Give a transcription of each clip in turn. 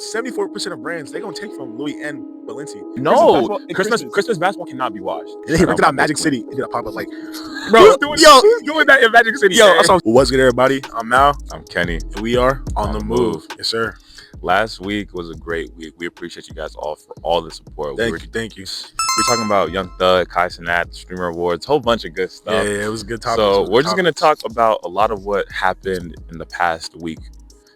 74% of brands, they're going to take from Louis and Balenci. No, Christmas basketball cannot be washed. And they rented out Magic City. And pop up like, bro, who's doing that in Magic City? What's good, everybody? I'm Mal. I'm Kene. And we are on the move. Yes, sir. Last week was a great week. We appreciate you guys all for all the support. Thank you. We're talking about Young Thug, Kai Cenat, the Streamer Awards, whole bunch of good stuff. Yeah, it was a good topic. So we're just going to talk about a lot of what happened in the past week.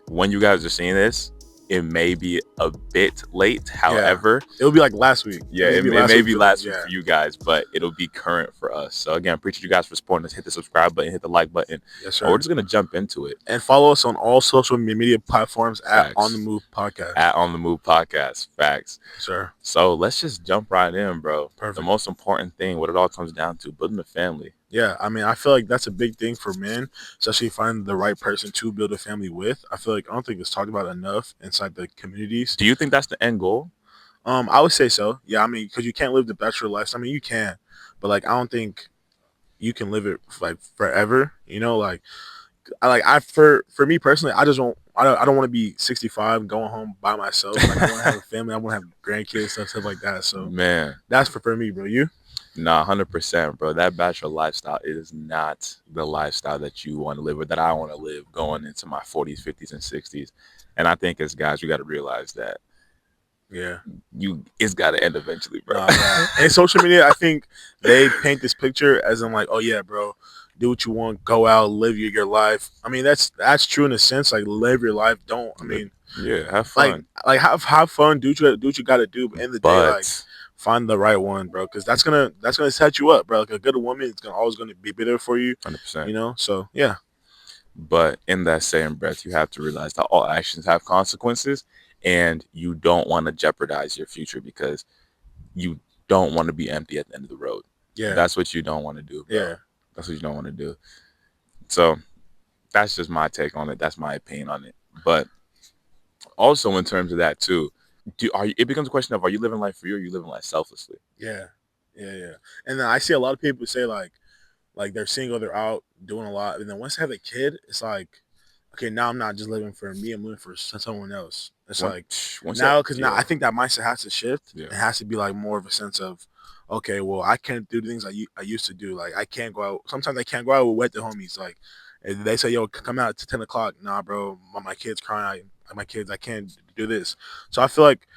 When you guys are seeing this, it may be a bit late. However, it'll be like last week. Yeah, it may be last week for you guys, but it'll be current for us. So again, appreciate you guys for supporting us. Hit the subscribe button, hit the like button. Yes, sir. We're just gonna jump into it. And follow us on all social media platforms at On the Move Podcast. At On the Move Podcast. Facts. Sure. So let's just jump right in, bro. Perfect. The most important thing, what it all comes down to, building a family. Yeah, I mean, I feel like that's a big thing for men, especially finding the right person to build a family with. I feel like I don't think it's talked about enough inside the communities. Do you think that's the end goal? I would say so. Yeah, I mean, because you can't live the bachelor lifestyle. I mean, you can, but like, I don't think you can live it like forever. You know, for me personally, I don't want to be 65 going home by myself. Like, I want to have a family. I want to have grandkids, stuff like that. So, man, that's for me, bro. You? Nah, 100%, bro. That bachelor lifestyle is not the lifestyle that you want to live or that I want to live going into my 40s, 50s, and 60s. And I think as guys, you got to realize that. Yeah, it's got to end eventually, bro. And social media, I think they paint this picture as in like, oh yeah, bro, do what you want, go out, live your life. I mean, that's true in a sense. Like, live your life. Have fun. Like have fun. Do what you got to do. But in the day, like, find the right one, bro, because that's gonna set you up, bro. Like, a good woman is always gonna be there for you. 100%. You know, so yeah. But in that same breath, you have to realize that all actions have consequences, and you don't want to jeopardize your future because you don't want to be empty at the end of the road. Yeah, that's what you don't want to do, bro. Yeah, that's what you don't want to do. So that's just my take on it. That's my opinion on it. But also in terms of that too, it becomes a question of, are you living life for you or are you living life selflessly? Yeah. And then I see a lot of people say like they're single, they're out doing a lot, and then once they have a kid, it's like, okay, now I'm not just living for me, I'm living for someone else. It's now I think that mindset has to shift. Yeah. It has to be like more of a sense of, okay, well, I can't do the things I used to do. Like, I can't go out. Sometimes I can't go out with the homies. Like, if they say, yo, come out to 10 o'clock. Nah, bro, my kid's crying. I can't do this. So I feel like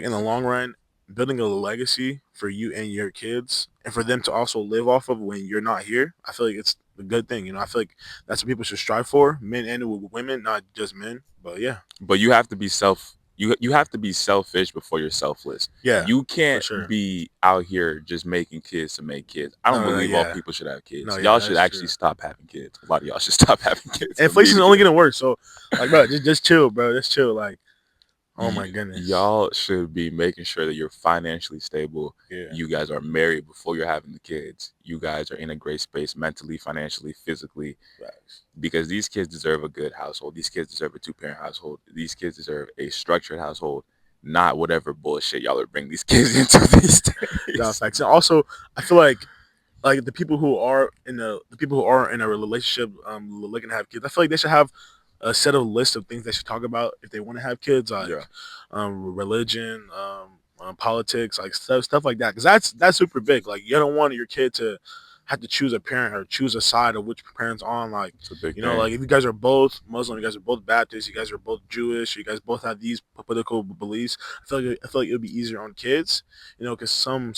in the long run, building a legacy for you and your kids, and for them to also live off of when you're not here, I feel like it's a good thing. You know, I feel like that's what people should strive for, men and women, not just men. But yeah. But you have to be you have to be selfish before you're selfless. Yeah. You can't be out here just making kids to make kids. I don't believe all people should have kids. Y'all should actually stop having kids. A lot of y'all should stop having kids. Inflation's only getting worse. So, like, bro, just chill, bro. Just chill. Like, oh my goodness. Y'all should be making sure that you're financially stable. Yeah. You guys are married before you're having the kids. You guys are in a great space mentally, financially, physically. Right. Because these kids deserve a good household. These kids deserve a 2-parent household. These kids deserve a structured household, not whatever bullshit y'all are bringing these kids into these days. No, facts. And also, I feel like the people who are in a relationship looking to have kids, I feel like they should have a set of list of things they should talk about if they want to have kids, like religion, politics, like stuff like that, because that's super big. Like, you don't want your kid to have to choose a parent or choose a side of which parent's on. Like, you know, like, if you guys are both Muslim, you guys are both Baptist, you guys are both Jewish, you guys both have these political beliefs, I feel like it would be easier on kids, you know, because some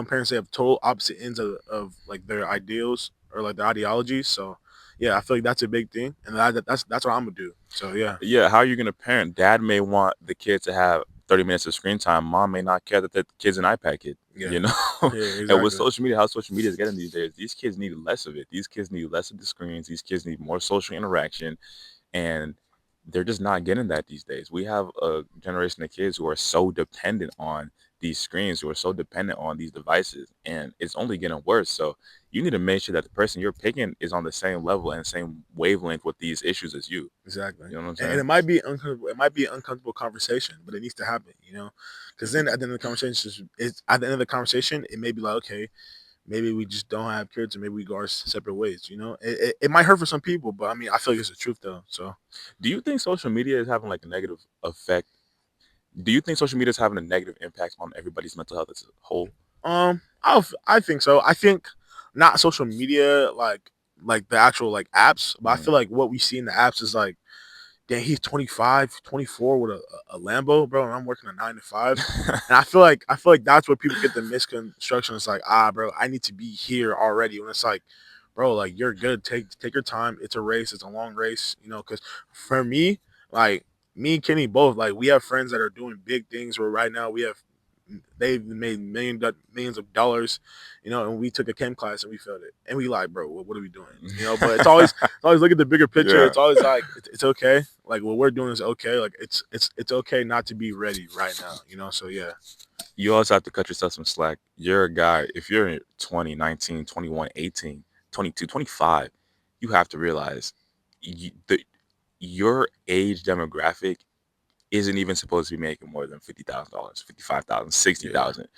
parents, they have total opposite ends of like their ideals or like their ideologies. So yeah, I feel like that's a big thing, and that's what I'm gonna do. So yeah. Yeah, how are you gonna parent? Dad may want the kid to have 30 minutes of screen time. Mom may not care that the kid's an iPad kid. Yeah. You know? Yeah, exactly. And with social media, how social media is getting these days, these kids need less of it. These kids need less of the screens. These kids need more social interaction, and they're just not getting that these days. We have a generation of kids who are so dependent on these screens, who are so dependent on these devices, and it's only getting worse. So you need to make sure that the person you're picking is on the same level and same wavelength with these issues as you. Exactly. You know what I'm saying? And it might be uncomfortable. It might be an uncomfortable conversation, but it needs to happen. You know, because then at the end of the conversation, it may be like, okay, maybe we just don't have kids, and maybe we go our separate ways. You know, it might hurt for some people, but I mean, I feel like it's the truth though. So, Do you think social media is having like a negative effect? Do you think social media is having a negative impact on everybody's mental health as a whole? I think so. I think not social media like the actual like apps, but I Mhm. feel like what we see in the apps is like, damn, he's 25, 24 with a Lambo, bro, and I'm working a 9 to 5. And I feel like that's where people get the misconstruction. It's like, bro, I need to be here already. When it's like, bro, like you're good. Take your time. It's a race. It's a long race. You know, because for me, like me and Kenny both, like we have friends that are doing big things. Where right now we have they've made millions of dollars, you know, and we took a chem class and we failed it, and we like, bro, what are we doing, you know? But it's always look at the bigger picture. Yeah. It's always like it's okay. Like what we're doing is okay. Like it's okay not to be ready right now, you know. So yeah, You also have to cut yourself some slack. You're a guy, if you're 20, 19, 21, 18, 22, 25, you have to realize your age demographic isn't even supposed to be making more than $50,000, 55,000, sixty yeah, thousand.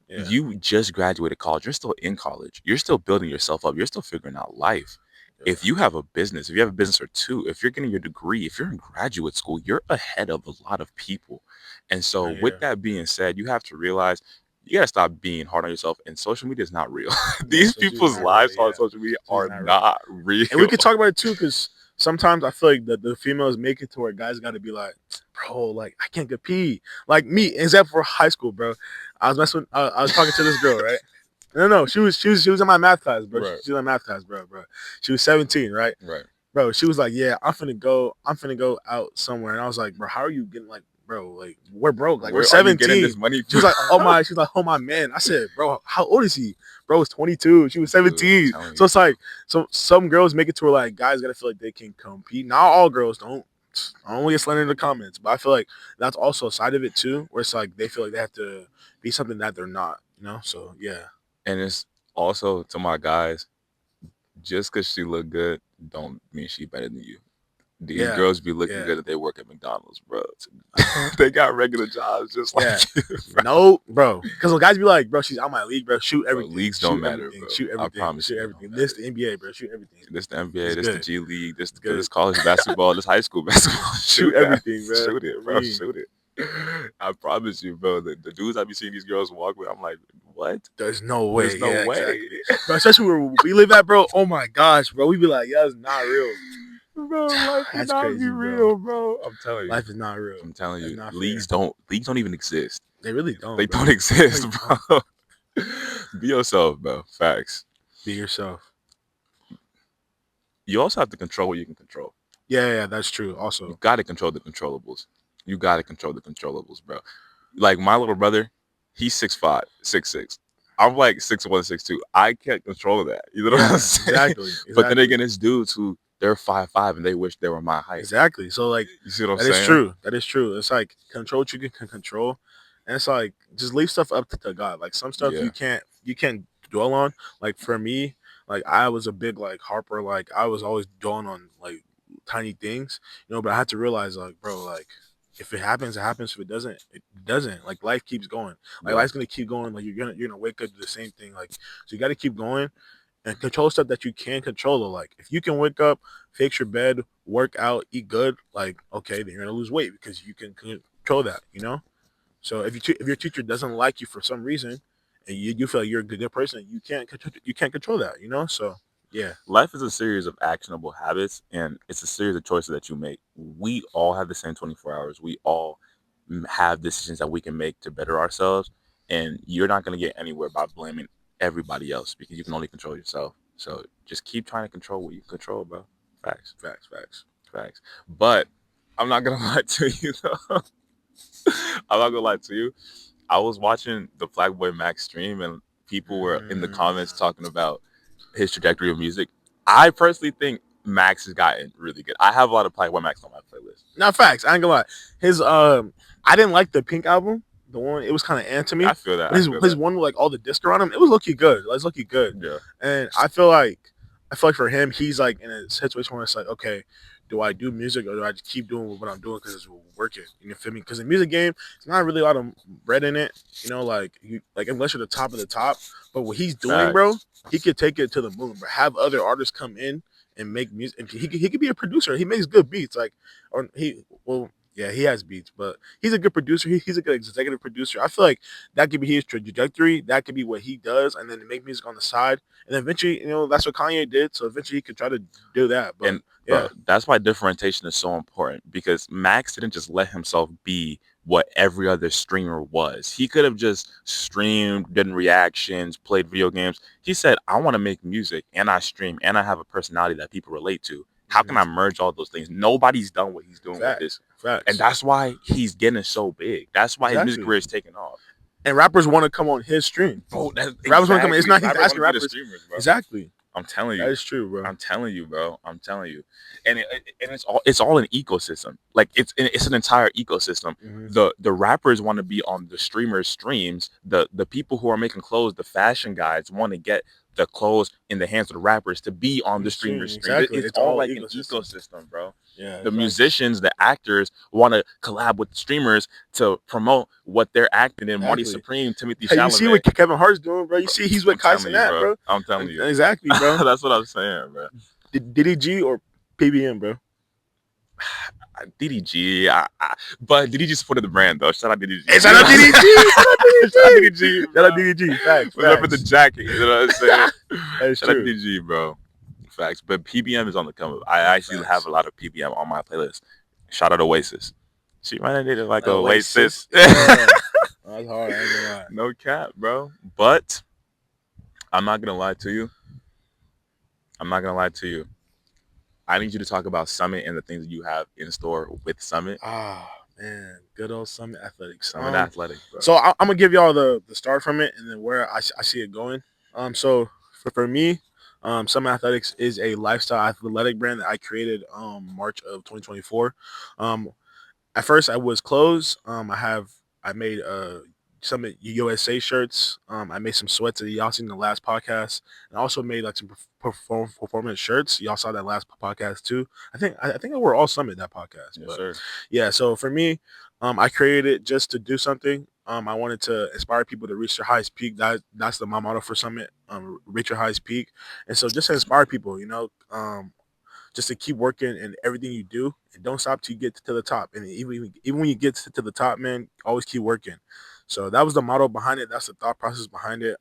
yeah, You just graduated college. You're still in college. You're still building yourself up. You're still figuring out life. yeah, If you have a business, if you have a business or two, if you're getting your degree, if you're in graduate school, you're ahead of a lot of people. And so, with yeah, that being said, you have to realize you got to stop being hard on yourself. And social media is not real. yeah. These Social is people's not real. lives on Yeah, social media social is are not real. not real. And we could talk about it too, because sometimes I feel like the females make it to where guys got to be like, bro, like I can't compete. Like me, except for high school, bro. I was messing. I was talking to this girl, right? No, she was in my math class, bro. Right, She was in my math class, bro. She was 17, right? right. Bro, she was like, yeah, I'm finna go out somewhere, and I was like, bro, how are you getting like, bro, like we're broke, like we're Where are you getting 17. this money She was from? like, oh my man. I said, bro, how old is he? Bro was 22. She was Dude, I'm 17. telling So you. it's like, some girls make it to where like guys gotta feel like they can compete. Not all girls don't. I don't get slandered in the comments, but I feel like that's also a side of it too, where it's like they feel like they have to be something that they're not, you know? So yeah. And it's also to my guys, just because she look good, don't mean she better than you. These Yeah. girls be looking Yeah. good that they work at McDonald's, bro. They got regular jobs just like Yeah. you, bro. No, bro. Because the guys be like, bro, she's out my league, bro. Shoot Bro, everything. leagues don't Shoot matter, everything. bro. Shoot I everything. promise Shoot you, they everything. don't This matter. the NBA, bro. Shoot everything. This the NBA, It's this the good. G League, this It's good. college basketball, this high school basketball. Shoot Shoot that. everything, bro. Shoot it, I bro. mean, Shoot it. I promise you, bro. The dudes I be seeing these girls walk with, I'm like, what? there's no way. There's no Yeah, way. exactly. Bro, especially where we live at, bro. Oh my gosh, bro. We be like, yeah, it's not real. Bro, life That's cannot be crazy, bro. real, bro. I'm telling you. Life is not real. I'm telling That's you. not fair. Leagues don't even exist. They really don't, They bro. don't exist, They bro. Be yourself, bro. Facts. Be yourself. You also have to control what you can control. Yeah, that's true. You Also, got to control the controllables. You got to control the controllables, bro. Like my little brother, he's 6'5", 6'6". I'm like 6'1", 6'2". I can't control that. You know what yeah, I'm saying? exactly. But then Exactly. again, it's dudes who they're 5'5" and they wish they were my height. Exactly. So like You see what I'm that is saying? true. That is true. It's like control what you can control. And it's like just leave stuff up to God. Like some stuff Yeah. you can't dwell on. Like for me, like I was a big like harper, like I was always dwelling on like tiny things, you know, but I had to realize like, bro, like if it happens, it happens. If it doesn't, it doesn't. Like life keeps going. Like Yeah. life's gonna keep going. Like you're gonna wake up to the same thing. Like so you gotta keep going and control stuff that you can control. Though. Like if you can wake up, fix your bed, work out, eat good, like okay, then you're gonna lose weight because you can control that. You know. So if your teacher doesn't like you for some reason, and you feel like you're a good person, you can't control that. You know. So yeah, Life is a series of actionable habits, and it's a series of choices that you make. We all have the same 24 hours. We all have decisions that we can make to better ourselves, and you're not going to get anywhere by blaming everybody else because you can only control yourself. So just keep trying to control what you can control, bro. Facts, facts. facts. But I'm not gonna lie to you, though. I'm not gonna lie to you. I was watching the Plaqueboy Max stream, and people were in the comments talking about his trajectory of music. I personally think Max has gotten really good. I have a lot of Plaqueboy Max on my playlist. Not facts. I ain't gonna lie. His I didn't like the Pink album. The one it was kind of to me. I feel that. But his one with like all the disc around him, it was lucky good. It was lucky good. Yeah. And I feel like for him, he's like in a situation where it's like, okay, do I do music or do I just keep doing what I'm doing because it's working? You feel me? Because the music game, it's not really a lot of bread in it. Like unless you're the top of the top. But what he's doing, bro, Facts. he could take it to the moon. But have other artists come in and make music. And he could be a producer. He makes good beats. Like, or he well. Yeah, he has beats, but he's a good producer. He's a good executive producer. I feel like that could be his trajectory. That could be what he does, and then to make music on the side. And eventually, that's what Kanye did. So eventually, he could try to do that. But And yeah, bro, that's why differentiation is so important because Max didn't just let himself be what every other streamer was. He could have just streamed, done reactions, played video games. He said, I want to make music and I stream and I have a personality that people relate to. How can I merge all those things? Nobody's done what he's doing with this. Facts. And that's why he's getting so big. That's why his music career is taking off. And rappers want to come on his stream. Bro, rappers want to come in. It's not he's asking rappers. Streamers, bro. Exactly. I'm telling you. That is true, bro. I'm telling you, bro. I'm telling you. And it's all an ecosystem. Like it's an entire ecosystem. The rappers want to be on the streamers' streams. The people who are making clothes, the fashion guys want to get the clothes in the hands of the rappers to be on the streamers' stream. Exactly. It's all like an ecosystem, bro. Yeah. The musicians, the actors want to collab with the streamers to promote what they're acting in. Marty Supreme, Timothy Chalamet. You see what Kevin Hart's doing, bro? You see he's with Kai Cenat, bro. I'm telling you. Exactly, bro. That's what I'm saying, bro. DDG or PBM, bro? DDG, but DDG supported the brand though. Shout out DDG. Hey, shout out DDG. Shout out DDG. Shout out DDG. Facts. What's up with the jacket? You know what I'm saying? That's Shout out DDG, bro. Facts. But PBM is on the come up. I actually have a lot of PBM on my playlist. Shout out Oasis. She might have needed like Oasis. Yeah. That's hard. I ain't gonna lie. No cap, bro. But I'm not gonna lie to you. I need you to talk about Summit and the things that you have in store with Summit. Ah, man. Good old Summit Athletics. Summit Athletics, bro. So I'm going to give y'all the start from it and then where I see it going. So for me, Summit Athletics is a lifestyle athletic brand that I created March of 2024. At first, I was clothes. I made Summit USA shirts. I made some sweats that y'all seen in the last podcast, and I also made like some performance shirts. Y'all saw that last podcast too. I think we're all Summit that podcast. Yes, sir. Yeah. So for me, I created it just to do something. I wanted to inspire people to reach their highest peak. That's my motto for Summit. Reach your highest peak, and so just to inspire people, just to keep working in everything you do, and don't stop till you get to the top. And even when you get to the top, man, always keep working. So that was the motto behind it. That's the thought process behind it.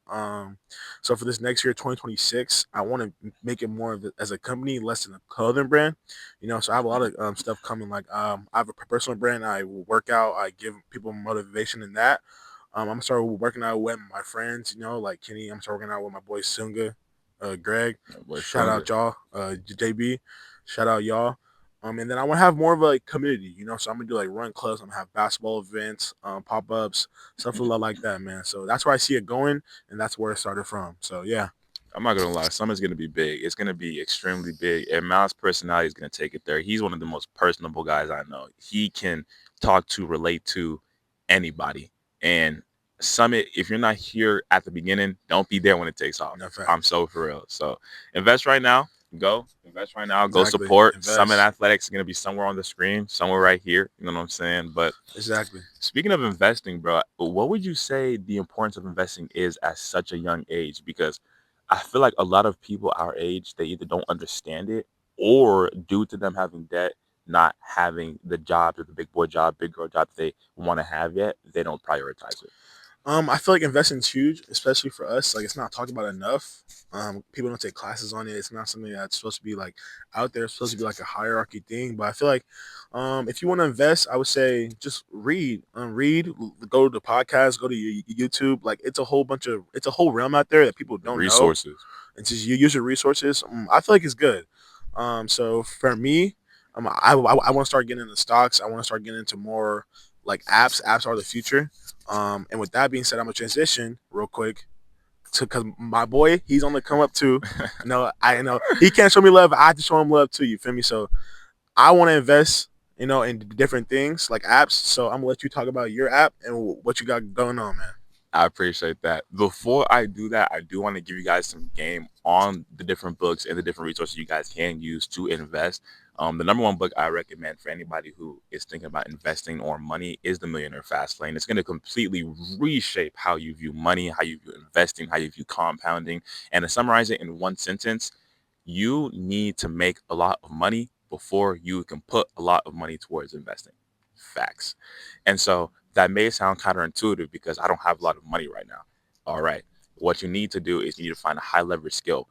So for this next year, 2026, I want to make it more of as a company, less than a clothing brand. So I have a lot of stuff coming. Like I have a personal brand. I work out. I give people motivation in that. I'm starting working out with my friends. Like Kene. I'm starting working out with my boy Sunga, Greg. Shout out y'all. JB. Shout out y'all. And then I want to have more of a community, so I'm going to do like run clubs. I'm going to have basketball events, pop-ups, stuff like that, man. So that's where I see it going, and that's where it started from. So, yeah. I'm not going to lie. Summer's going to be big. It's going to be extremely big, and Miles' personality is going to take it there. He's one of the most personable guys I know. He can talk to, relate to anybody. And Summit, if you're not here at the beginning, don't be there when it takes off. I'm so for real. So invest right now. Go invest right now. Go support. Summit Athletics is going to be somewhere on the screen, somewhere right here. You know what I'm saying? But exactly. Speaking of investing, bro, what would you say the importance of investing is at such a young age? Because I feel like a lot of people our age, they either don't understand it, or due to them having debt, not having the job or the big boy job, big girl job that they want to have yet, they don't prioritize it. I feel like investing is huge, especially for us. Like, it's not talked about enough. People don't take classes on it. It's not something that's supposed to be like out there. It's supposed to be like a hierarchy thing. But I feel like if you want to invest, I would say just read. Go to the podcast, go to YouTube. Like, it's a whole realm out there that people don't know. Resources. And just you use your resources. I feel like it's good. So for me, I want to start getting into stocks. I want to start getting into more like apps. Apps are the future. And with that being said, I'm gonna transition real quick because my boy, he's on the come up too. I know he can't show me love. I have to show him love too. You feel me? So I want to invest, in different things like apps. So I'm gonna let you talk about your app and what you got going on, man. I appreciate that. Before I do that, I do want to give you guys some game on the different books and the different resources you guys can use to invest. The number one book I recommend for anybody who is thinking about investing or money is The Millionaire Fast Lane. It's going to completely reshape how you view money, how you view investing, how you view compounding. And to summarize it in one sentence, you need to make a lot of money before you can put a lot of money towards investing. Facts. And so that may sound counterintuitive because I don't have a lot of money right now. All right. What you need to do is you need to find a high leverage skill.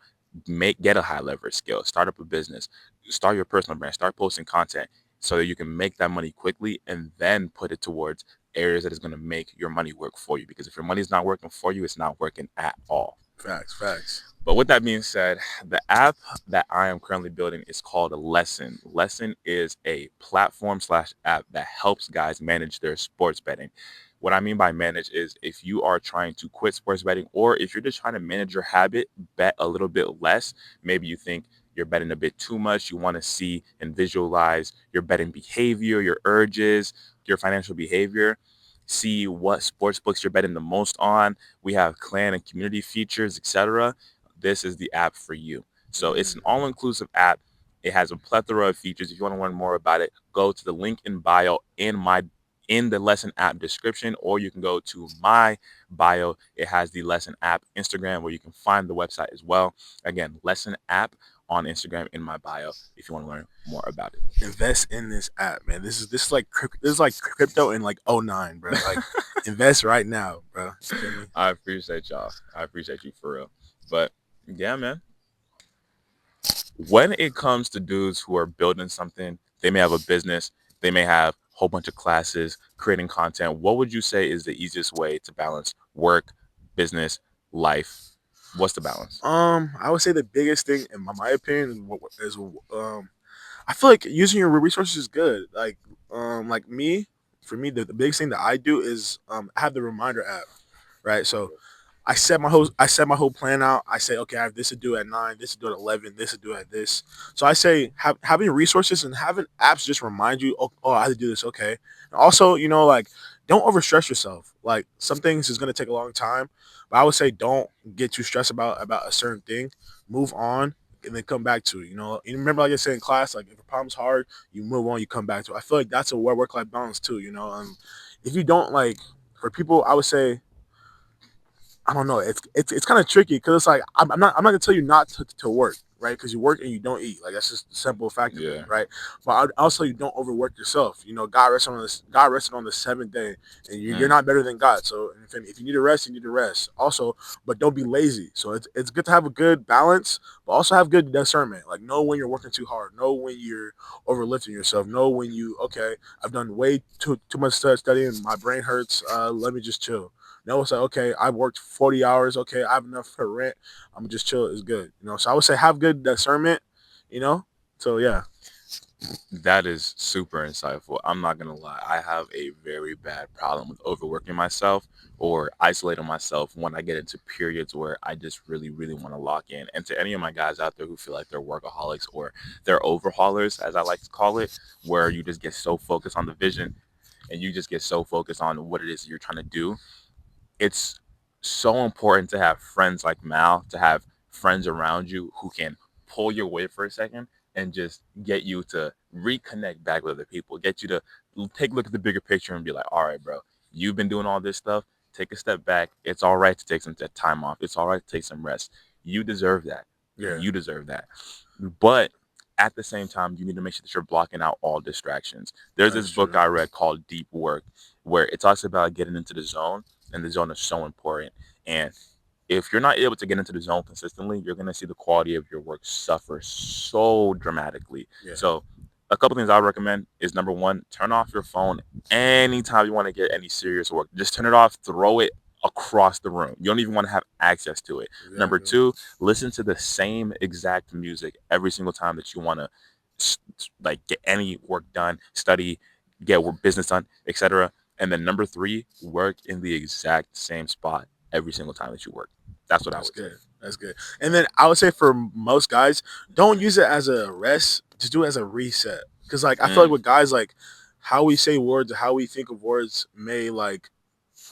Get a high leverage skill. Start up a business. Start your personal brand. Start posting content so that you can make that money quickly and then put it towards areas that is going to make your money work for you. Because if your money is not working for you, it's not working at all. Facts. But with that being said, the app that I am currently building is called Lesson. Lesson is a platform/app that helps guys manage their sports betting. What I mean by manage is if you are trying to quit sports betting, or if you're just trying to manage your habit, bet a little bit less. Maybe you think you're betting a bit too much. You want to see and visualize your betting behavior, your urges, your financial behavior. See what sports books you're betting the most on. We have clan and community features, etc. This is the app for you. So it's an all-inclusive app. It has a plethora of features. If you want to learn more about it, go to the link in bio in the Lesson app description, or you can go to my bio. It has the Lesson app Instagram where you can find the website as well. Again, Lesson app on Instagram in my bio if you want to learn more about it. Invest in this app, man. This is like crypto in like '09, bro. Like invest right now, bro. I appreciate y'all. I appreciate you for real. But yeah, man. When it comes to dudes who are building something, they may have a business, they may have a whole bunch of classes, creating content. What would you say is the easiest way to balance work, business, life? What's the balance? I would say the biggest thing, in my opinion, is I feel like using your resources is good. Like me, for me, the biggest thing that I do is I have the reminder app, right? So I set my whole plan out. I say, okay, I have this to do at 9, this to do at 11, this to do at this. So I say having resources and having apps just remind you, I have to do this. Okay. And also, like don't overstress yourself. Like some things is gonna take a long time, but I would say don't get too stressed about a certain thing. Move on and then come back to it. You remember like I said in class, like if a problem's hard, you move on, you come back to it. I feel like that's a work life balance too. If you don't like for people, I would say I don't know. It's kind of tricky because it's like I'm not gonna tell you not to work, right? Because you work and you don't eat. Like that's just the simple fact of it, right? But also you don't overwork yourself. God rested on the seventh day, and you're not better than God. So if you need to rest, you need to rest. Also, but don't be lazy. So it's good to have a good balance, but also have good discernment. Like know when you're working too hard, know when you're overlifting yourself, know when I've done way too much studying, my brain hurts. Let me just chill. No, it's like, okay, I worked 40 hours. Okay, I have enough for rent. I'm just chill. It's good. So I would say have good discernment, So, yeah. That is super insightful. I'm not gonna lie. I have a very bad problem with overworking myself or isolating myself when I get into periods where I just really, really want to lock in. And to any of my guys out there who feel like they're workaholics or they're overhaulers, as I like to call it, where you just get so focused on the vision and you just get so focused on what it is you're trying to do, it's so important to have friends like Mal, to have friends around you who can pull you away for a second and just get you to reconnect back with other people, get you to take a look at the bigger picture and be like, all right, bro, you've been doing all this stuff. Take a step back. It's all right to take some time off. It's all right to take some rest. You deserve that. Yeah. You deserve that. But at the same time, you need to make sure that you're blocking out all distractions. There's this book I read called Deep Work, where it talks about getting into the zone, and the zone is so important. And if you're not able to get into the zone consistently, you're going to see the quality of your work suffer so dramatically. Yeah. So a couple things I would recommend is, number one, turn off your phone anytime you want to get any serious work. Just turn it off, throw it across the room. You don't even want to have access to it. Exactly. Number two, listen to the same exact music every single time that you want to get any work done, study, get work, business done, etc. And then number three, work in the exact same spot every single time that you work. That's what I would say. That's good. And then I would say for most guys, don't use it as a rest. Just do it as a reset. Because I feel like with guys, like how we say words, how we think of words may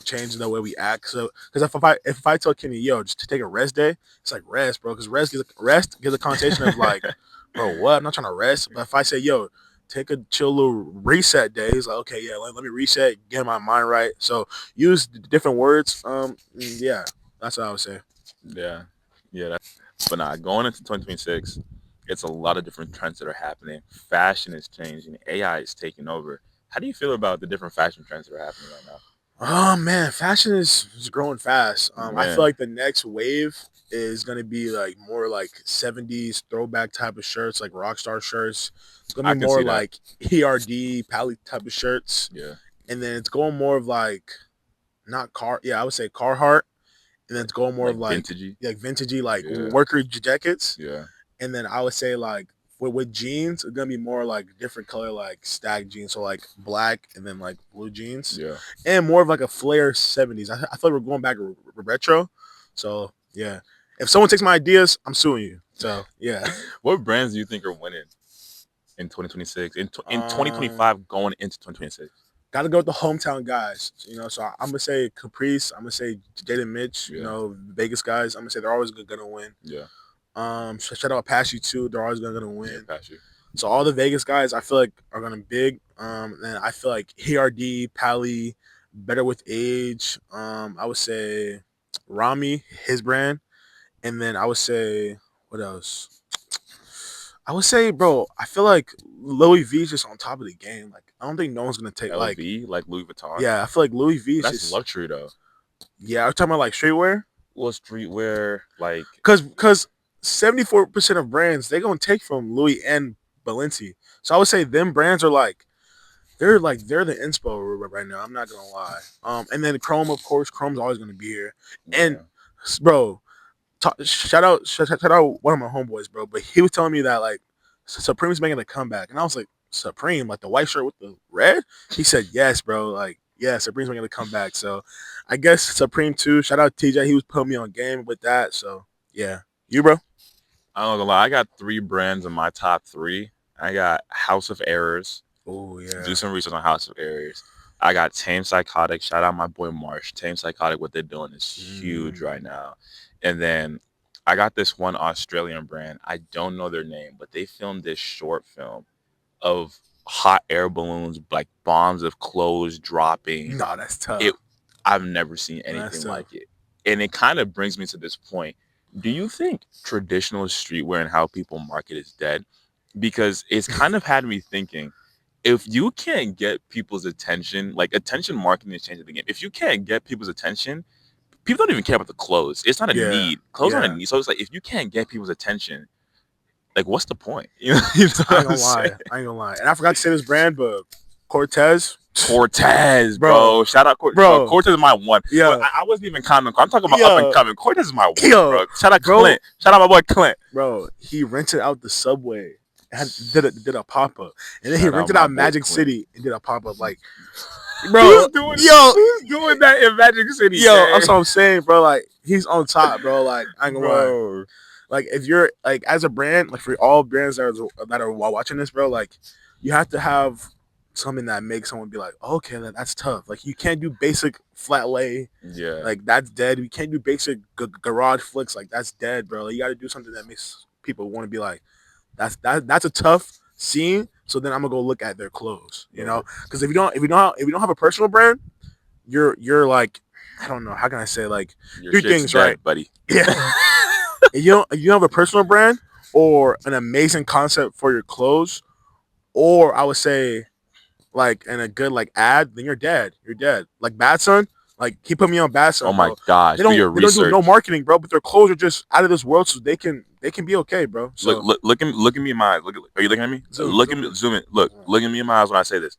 change the way we act. So because if I tell Kene, yo, just to take a rest day, it's like rest, bro. Because rest gives a connotation of like, bro, what? I'm not trying to rest. But if I say, yo, take a chill little reset day, he's like, okay, yeah, let me reset, get my mind right. So use different words. Yeah, that's what I would say. Yeah, yeah. But nah, going into 2026, it's a lot of different trends that are happening. Fashion is changing. AI is taking over. How do you feel about the different fashion trends that are happening right now? Oh man, fashion is growing fast. I feel Man, like the next wave is gonna be like more like 70s throwback type of shirts, like rockstar shirts. It's gonna I be can more see that. like ERD, Pally type of shirts, Yeah, and then it's going more of like not car. Yeah, I would say Carhartt, and then it's going more of like vintagey. like vintagey like Yeah, worker jackets, yeah, and then I would say like with jeans, it's gonna be more like different color like stag jeans, so like black and then like blue jeans, yeah. and more of like a flare 70s. I feel like we're going back retro, so yeah. If someone takes my ideas, I'm suing you. So yeah. What brands do you think are winning in 2026, in um 2025, going into 2026? Got to go with the hometown guys, so I'm gonna say Caprice, I'm gonna say Jaden Mitch, Yeah, Vegas guys, I'm gonna say they're always gonna win. yeah, Shout out Apache too, they're always gonna yeah. win. Pass you. So all the Vegas guys, I feel like are gonna big. And I feel like HRD, Pally, Better with Age. I would say Rami, his brand, and then I would say what else? I would say, bro, I feel like Louis V is just on top of the game. Like I don't think no one's gonna take like. LV, like Louis Vuitton. Yeah, I feel like Louis V But is that's just. luxury though. Yeah, I'm talking about like streetwear, Well, streetwear, like cause 74% of brands they gonna take from Louis and Balenci. So I would say them brands are like they're the inspo right now. I'm not gonna lie. And then Chrome, of course, Chrome's always gonna be here. And yeah, bro, shout out one of my homeboys, bro. But he was telling me that like Supreme's making a comeback, and I was like, Supreme, like the white shirt with the red. He said yes, bro. Like yeah, Supreme's making a comeback. So I guess Supreme too. Shout out TJ. He was putting me on game with that. So yeah, you bro. I'm not gonna lie. I got three brands in my top three. I got House of Errors. Oh Do yeah. some research on House of Errors. I got Tame Psychotic. Shout out my boy Marsh. Tame Psychotic. What they're doing is huge right now. And then I got this one Australian brand. I don't know their name, but they filmed this short film of hot air balloons, like bombs of clothes dropping. No, that's tough. I've never seen anything That's like tough. it. And it kind of brings me to this point. Do you think traditional streetwear and how people market is dead? Because it's kind of had me thinking, if you can't get people's attention, like attention marketing is changing the game. If you can't get people's attention, people don't even care about the clothes. It's not a Yeah. need. Clothes aren't a Yeah. need. So it's like if you can't get people's attention, like what's the point? You know what I ain't I'm gonna saying? lie. I ain't gonna lie. And I forgot to say this brand, but Cortez. Cortez, bro. Shout out Cortez. Bro. Cortez is my one. Yeah. Well, I wasn't even counting. I'm talking about Yeah. up and coming. Cortez is my one, Yo, bro. Shout out bro. Clint. Shout out my boy Clint. Bro, he rented out the subway and did a pop up, and then he Shout out rented my out boy Magic Clint. City and did a pop up. Like, Who's bro, doing yo, who's doing that in Magic City? yo, man? that's what I'm saying, bro. Like, he's on top, bro. Like, I ain't gonna lie. Bro. Like, if you're like as a brand, like for all brands that are watching this, bro, like, you have to have something that makes someone be like, okay, that's tough. Like, you can't do basic flat lay. Yeah. Like that's dead. We can't do basic garage flicks. Like that's dead, bro. Like, you got to do something that makes people want to be like, that's a tough scene. So then I'm gonna go look at their clothes, because if you don't have a personal brand, you're like, I don't know, how can I say, like, Your do shit's things dead, right, buddy. yeah. If you don't have a personal brand or an amazing concept for your clothes, or I would say like in a good like ad, then you're dead. You're dead. Like Bad Son, like he put me on Bad Son, Oh my bro. gosh. They Do your don't do research. no marketing, bro, but their clothes are just out of this world, so they can be okay, bro. So Look at me in my eyes. Are you looking at me? Look at me. Zoom in. Look at me in my eyes when I say this.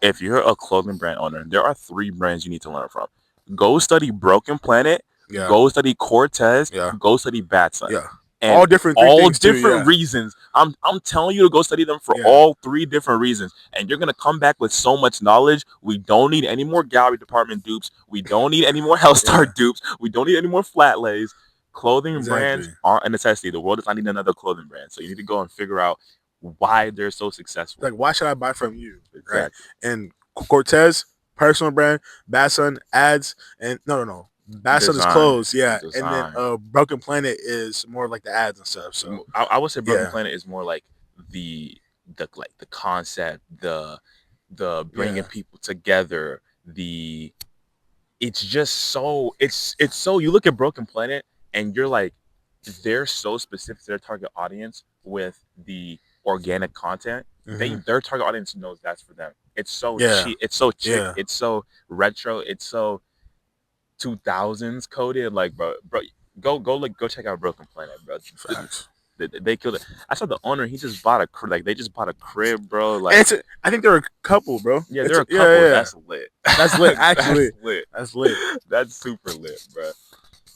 If you're a clothing brand owner, there are three brands you need to learn from. Go study Broken Planet. yeah, Go study Cortez. yeah, Go study Batson. yeah. And All different things too, yeah. reasons. I'm telling you to go study them for Yeah. all three different reasons, and you're gonna come back with so much knowledge. We don't need any more gallery department dupes. We don't need any more Hellstar Yeah. dupes. We don't need any more flat lays. Clothing brands Exactly. aren't a necessity. The world does not need another clothing brand. So you need to go and figure out why they're so successful. Like, why should I buy from you? Exactly. Right? And Cortez, personal brand, Bad Son, ads, and no. Bad Son is Design, clothes, yeah, and then design. Broken Planet is more like the ads and stuff. So I would say Broken yeah, Planet is more like the the concept, the bringing yeah, people together. It's just so it's so you look at Broken Planet and you're like they're so specific to their target audience with the organic content. hmm Their target audience knows that's for them. It's so yeah, cheap. It's so chick. yeah. It's so retro. It's so 2000s coded. Like bro, go check out Broken Planet, bro. Facts. They killed it. I saw the owner. He just bought like they just bought a crib, bro. And Like I think they're a couple, bro. yeah, It's they're a yeah, couple. yeah, yeah. That's lit. That's lit. That's Actually, lit. that's lit. That's super lit, bro.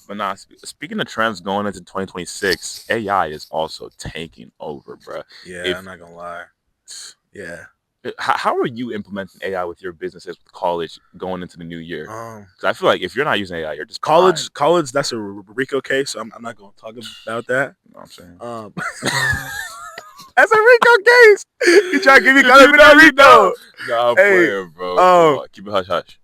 But nah, speaking of trends going into 2026, AI is also taking over, bro. Yeah, I'm If not gonna lie. Yeah. how are you implementing AI with your businesses with college going into the new year? Um, Because I feel like if you're not using AI, you're just behind. college. That's a Rico case. So I'm not gonna talk about that. You know what I'm saying? Um, that's a Rico case. You try to give me If call you me know, that you know. Rico. Nah, I'm Hey, playing, bro. Come um, on, keep it hush hush.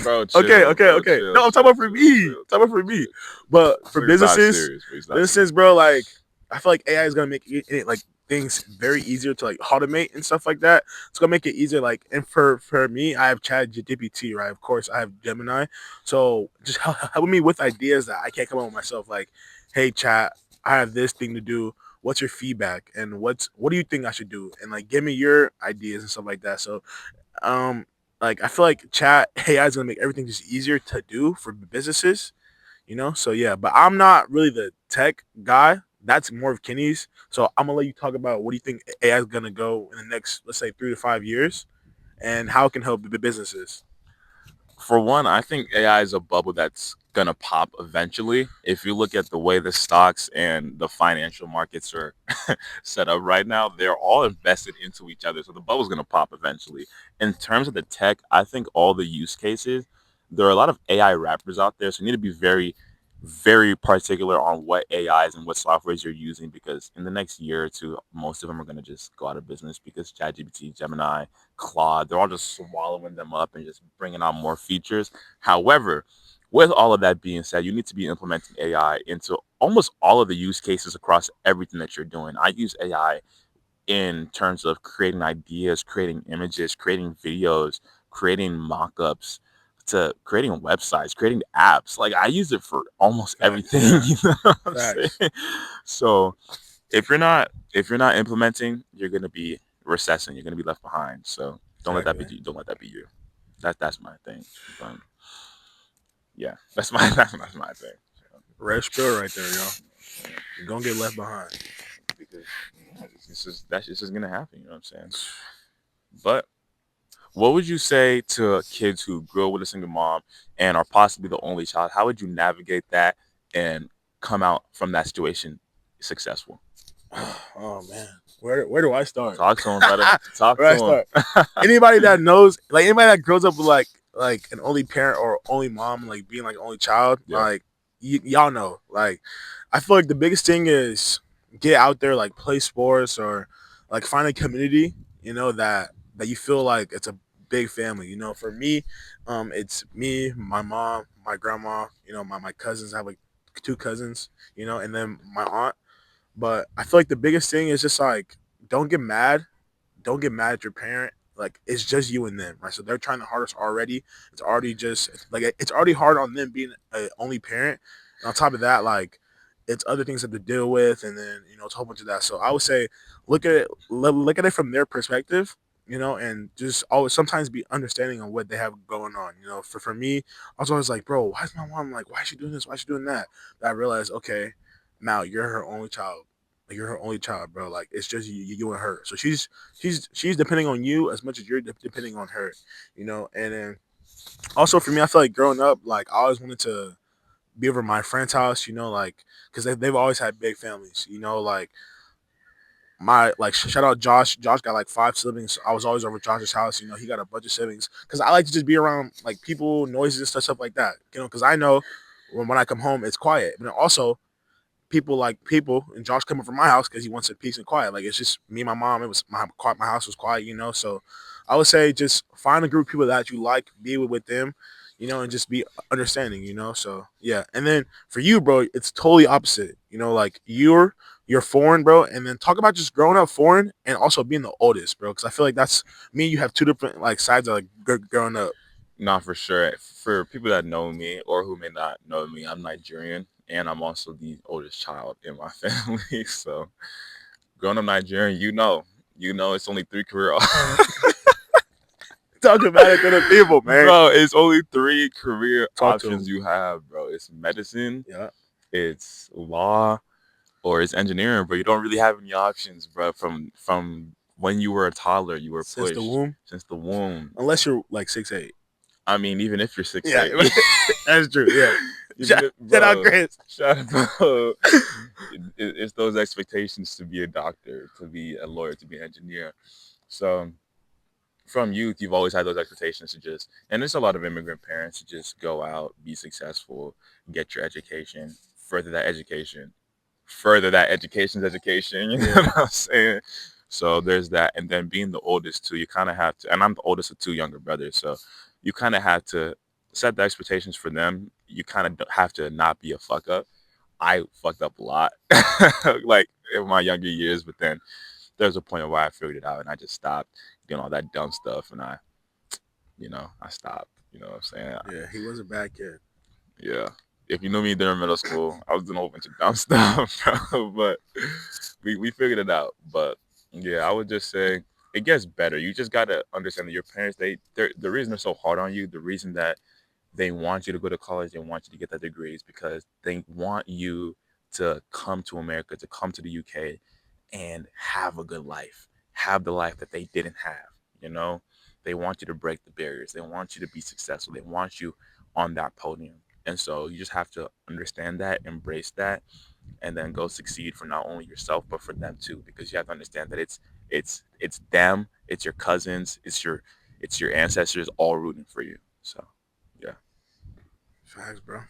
Bro, okay, chill, okay, bro, okay. chill, No, I'm chill, talking about for chill, me. chill, I'm talking about for chill, me. chill. But for Bro, he's not businesses, serious, bro. He's not serious. bro, like I feel like AI is gonna make it like things very easier to like automate and stuff like that. It's gonna make it easier. Like, and for me, I have Chat GPT, right? Of course, I have Gemini. So just helping me with ideas that I can't come up with myself. Like, hey, Chat, I have this thing to do. What's your feedback and what do you think I should do? And like, give me your ideas and stuff like that. So um, like I feel like chat AI is gonna make everything just easier to do for businesses, you know. So yeah, but I'm not really the tech guy. That's more of Kenny's. So I'm gonna let you talk about what do you think AI is gonna go in the next, let's say, 3 to 5 years, and how it can help the businesses. For one, I think AI is a bubble that's gonna pop eventually. If you look at the way the stocks and the financial markets are set up right now, they're all invested into each other. So the bubble's gonna pop eventually. In terms of the tech, I think all the use cases, there are a lot of AI wrappers out there. So you need to be very, very particular on what AIs and what softwares you're using because in the next year or two, most of them are gonna just go out of business because ChatGPT, Gemini, Claude, they're all just swallowing them up and just bringing out more features. However, with all of that being said, you need to be implementing AI into almost all of the use cases across everything that you're doing. I use AI in terms of creating ideas, creating images, creating videos, creating mock-ups, to creating websites, creating apps. Like I use it for almost Facts, everything. yeah, You know what I'm facts. saying? So if you're not implementing, you're gonna be recessing. You're gonna be left behind. So don't let that be Exactly. you. Don't let that be you. That's my thing. But yeah, that's my thing. Red pill right there, y'all. You're gonna get left behind. Because that's just gonna happen. You know what I'm saying? But what would you say to kids who grew up with a single mom and are possibly the only child? How would you navigate that and come out from that situation successful? Oh man, where do I start? Talk to him, brother. Talk Where do I to start? him. Anybody that knows, like anybody that grows up with like an only parent or only mom, like being like an only child, Yeah. like y'all know, like I feel like the biggest thing is get out there, like play sports or like find a community, you know, that you feel like it's a big family. You know, for me, it's me, my mom, my grandma, you know, my cousins. I have like two cousins, you know, and then my aunt. But I feel like the biggest thing is just like don't get mad, don't get mad at your parent. Like it's just you and them, right? So they're trying the hardest already. It's already just like it's already hard on them being a only parent. And on top of that, like it's other things that to deal with, and then you know it's a whole bunch of that. So I would say look at it from their perspective, you know, and just always sometimes be understanding on what they have going on. You know, for me, I was always like, bro, why is my mom like, why is she doing this? Why is she doing that? But I realized, okay, now you're her only child. Like, you're her only child, bro. Like it's just you and her. So she's depending on you as much as you're depending on her, you know. And then also for me, I feel like growing up, like I always wanted to be over my friend's house, you know, like because they've always had big families, you know, like my like shout out Josh. Josh got like 5 siblings. I was always over Josh's house. You know, he got a bunch of siblings because I like to just be around like people, noises and stuff like that. You know, because I know when I come home it's quiet. But also people and Josh coming from my house because he wants a peace and quiet. Like it's just me and my mom. It was my house was quiet, you know. So I would say just find a group of people that you like, be with them, you know, and just be understanding, you know. So yeah, and then for you, bro, it's totally opposite. You know, like you're foreign, bro, and then talk about just growing up foreign and also being the oldest, bro. Because I feel like that's me. And you have two different like sides of like growing up. Not for sure. For people that know me or who may not know me, I'm Nigerian and I'm also the oldest child in my family. So growing up Nigerian, you know, it's only three career Talk about it to the people, man. bro. It's only three career Talk to options 'em. you have, bro. It's medicine, Yeah, it's law, or it's engineering. But you don't really have any options, bro. From when you were a toddler, you were since the pushed womb, since the womb. unless you're like 6'8". I mean, even if you're 6'8", Yeah, that's true. Yeah, even if, shout out bro, Chris. shout out, bro. It's those expectations to be a doctor, to be a lawyer, to be an engineer. So from youth, you've always had those expectations to just, and there's a lot of immigrant parents to just go out, be successful, get your education, further that education, further that education's education. You know what I'm saying? So there's that, and then being the oldest too, you kind of have to. And I'm the oldest of two younger brothers, so you kind of have to set the expectations for them. You kind of have to not be a fuck up. I fucked up a lot, like in my younger years, but then there's a point where I figured it out, and I just stopped doing all that dumb stuff, and I stopped. You know what I'm saying? Yeah, he was a bad kid. Yeah. If you knew me during middle school, I was doing a whole bunch of dumb stuff, bro. But we figured it out. But yeah, I would just say it gets better. You just gotta understand that your parents, the reason they're so hard on you, the reason that they want you to go to college, they want you to get that degree is because they want you to come to America, to come to the UK and have a good life. Have the life that they didn't have, you know? They want you to break the barriers. They want you to be successful. They want you on that podium. And so you just have to understand that, embrace that, and then go succeed for not only yourself but for them too. Because you have to understand that it's them, it's your cousins, it's your ancestors all rooting for you. So yeah. Facts, bro.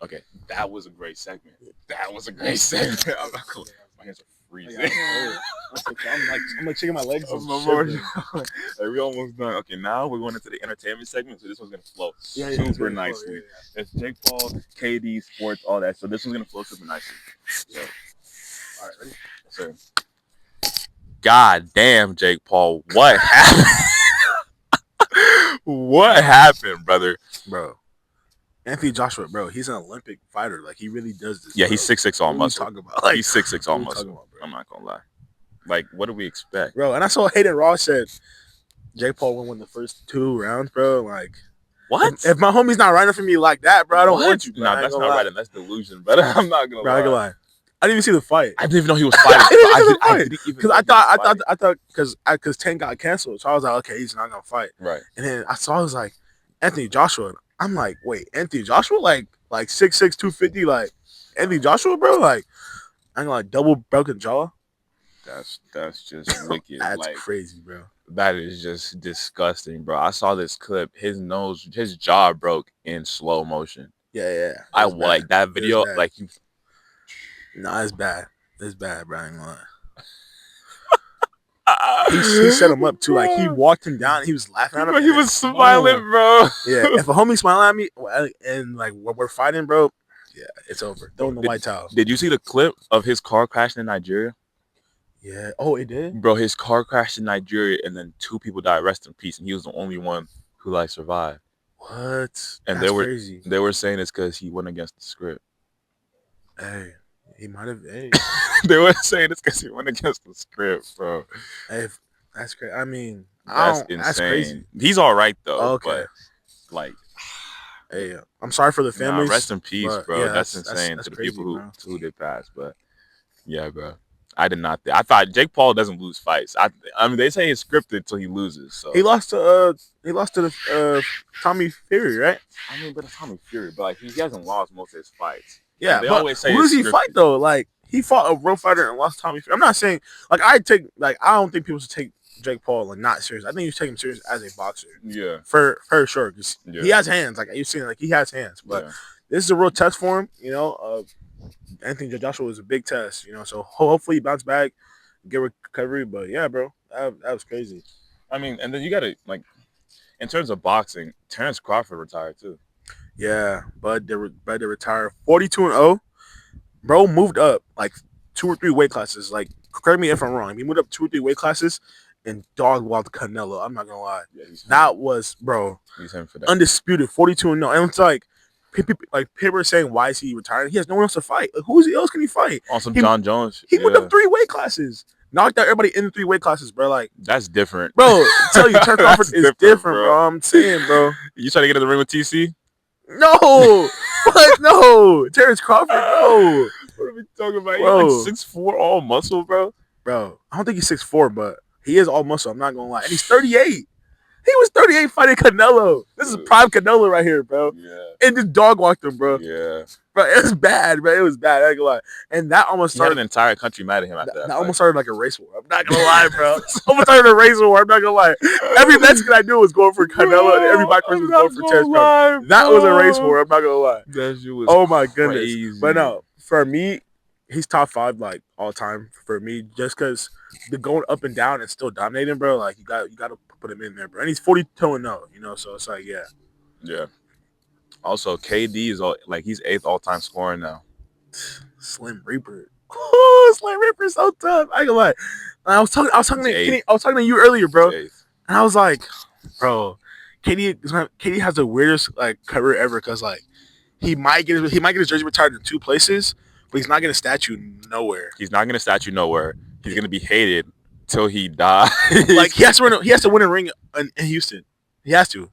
Okay, that was a great segment. That was a great segment. I'm not gonna, my hands are freezing. I'm like shaking my legs. Oh, my lord. Like, we almost done. Okay, now we're going into the entertainment segment, so this one's gonna flow super nicely. It's Jake Paul, KD, sports, all that. So this one's gonna flow super nicely. So, all right, ready? Yes, sir. God damn, Jake Paul, what happened? What happened, brother? Bro. Anthony Joshua, bro, he's an Olympic fighter. Like he really does this. Yeah, bro. he's 6'6" all What are you muscle. talking about? Like, He's 6'6" all what are you talking muscle. about, bro? I'm not gonna lie. Like, what do we expect? Bro, and I saw Hayden Ross said Jake Paul won the first 2 rounds, bro. Like, What? If my homie's not riding for me like that, bro, I don't want you. Bro. Nah, that's not right. That's delusion, but I'm not gonna Bro, I ain't gonna lie. I didn't even see the fight. I didn't even know he was fighting. I didn't even because I thought because 10 got canceled, so I was like, okay, he's not gonna fight. Right. And then I saw it was like Anthony Joshua. I'm like, wait, Anthony Joshua, like 6'6", 250, like Anthony Joshua, bro, like I'm like double broken jaw. That's just wicked. That's like, crazy, bro. That is just disgusting, bro. I saw this clip. His jaw broke in slow motion. Yeah. I like that video. Like, nah, it's bad. It's bad, bro. I ain't gonna lie. He set him up too. Like he walked him down. He was laughing at him. He was smiling, bro. Yeah, if a homie smiling at me and like when we're fighting, bro, yeah, it's over. Throw in the white towel. Did you see the clip of his car crashing in Nigeria? Yeah. Oh, it did? Bro, his car crashed in Nigeria and then 2 people died. Rest in peace. And he was the only one who like survived. What? And That's crazy. They were saying it's because he went against the script. Hey, he might have. Hey. They were saying it's because he went against the script, bro. Hey, that's crazy. I mean, that's insane. That's crazy. He's all right though. Okay. But, like, hey, I'm sorry for the families. Rest in peace, bro. Yeah, that's insane that's to the crazy, people bro. who did pass. But yeah, bro. I did not. I thought Jake Paul doesn't lose fights. I mean, they say he's scripted till he loses. So he lost to the Tommy Fury, right? I mean, but it's Tommy Fury, but like he hasn't lost most of his fights. Yeah, they but always say who does he fight though? Like he fought a real fighter and lost Tommy Fury. I'm not saying like I don't think people should take Jake Paul like not serious. I think you should take him serious as a boxer. Yeah, for sure. Because he has hands. Like you've seen, like he has hands. But this is a real test for him. You know, Anthony Joshua was a big test. You know, so hopefully he bounce back, get recovery. But yeah, bro, that was crazy. I mean, and then you gotta like, In terms of boxing, Terrence Crawford retired too. Yeah, Bud did retire 42-0. Bro moved up like 2 or 3 weight classes. Like, correct me if I'm wrong. He moved up 2 or 3 weight classes and dog walked Canelo. I'm not gonna lie. Yeah, that was, bro, he's him for that. Undisputed 42-0. And it's like people are saying, why is he retiring? He has no one else to fight. Like, who else can he fight? On some John Jones. He moved up 3 weight classes. Knocked out everybody in the 3 weight classes, bro. Like, that's different, bro. I tell you, Terrence Crawford is different, bro. I'm saying, bro. You trying to get in the ring with TC? No, what? No, Terrence Crawford. No. What are we talking about? He's like 6'4", all muscle, bro. Bro, I don't think he's 6'4", but he is all muscle. I'm not gonna lie. And he's 38. He was 38 fighting Canelo. This is prime Canelo right here, bro. Yeah. And just dog walked him, bro. Yeah. Bro, it was bad, bro. It was bad. I ain't gonna lie. And that almost started an entire country mad at him after that. That almost started like a race war. I'm not gonna lie, bro. Almost started a race war. I'm not gonna lie. Every Mexican I knew was going for Canelo, and every black person was going for Terrence Crawford. That was a race war. I'm not gonna lie. That shit was oh my goodness. Crazy. But no, for me, he's top 5 like all time for me, just because the going up and down and still dominating, bro. Like you got to put him in there, bro. And he's 42-0, you know. So it's like, yeah. Also, KD is he's 8th all-time scoring now. Slim Reaper. Oh, Slim Reaper is so tough. I ain't gonna lie. I was talking to you earlier, bro. And I was like, bro, KD has the weirdest like career ever, because like he might get his jersey retired in 2 places, but he's not getting a statue nowhere. He's not getting a statue nowhere. He's gonna be hated till he dies. Like he has to win a ring in Houston. He has to.